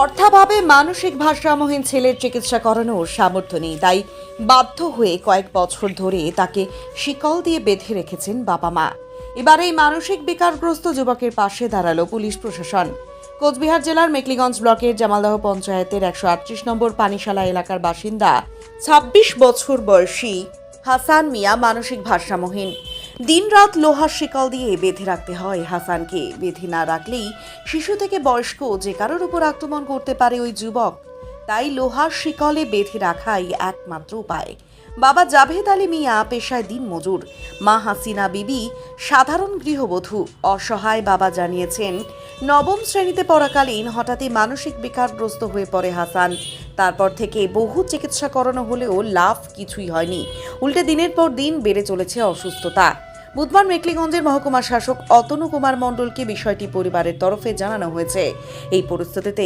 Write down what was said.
অর্থাভাবে মানসিক ভারসাম্যহীন ছেলের চিকিৎসা করানোর সামর্থ্য নেই, তাই বাধ্য হয়ে কয়েক বছর ধরে তাকে শিকল দিয়ে বেঁধে রেখেছেন বাবা মা। এবার এই মানসিক বিকারগ্রস্ত যুবকের পাশে দাঁড়ালো পুলিশ প্রশাসন। কোচবিহার জেলার মেকলিগঞ্জ ব্লকের জামালদহ পঞ্চায়েতের 138 নম্বর পানিশালা এলাকার বাসিন্দা 26 বছর বয়সী হাসান মিয়া মানসিক ভারসাম্যহীন। দিনরাত লোহার শিকল দিয়ে বেঁধে রাখতে হয় হাসানকে। বেঁধে না রাখলেই শিশু থেকে বয়স্ক যে কারোর উপর আক্রমণ করতে পারে ওই যুবক, তাই লোহার শিকলে বেঁধে রাখাই একমাত্র উপায়। বাবা জাভেদ আলী মিয়া পেশায় দিনমজুর, মা হাসিনা বিবি সাধারণ গৃহবধূ। অসহায় বাবা জানিয়েছেন, নবম শ্রেণীতে পড়াকালীন হঠাৎই মানসিক বিকারগ্রস্ত হয়ে পড়ে হাসান। তারপর থেকে বহু চিকিৎসা করানো হলেও লাভ কিছুই হয়নি, উল্টে দিনের পর দিন বেড়ে চলেছে অসুস্থতা। বুধবার মেকলিগঞ্জের মহকুমা শাসক অতনু কুমার মণ্ডলকে বিষয়টি পরিবারের তরফে জানানো হয়েছে। এই পরিস্থিতিতে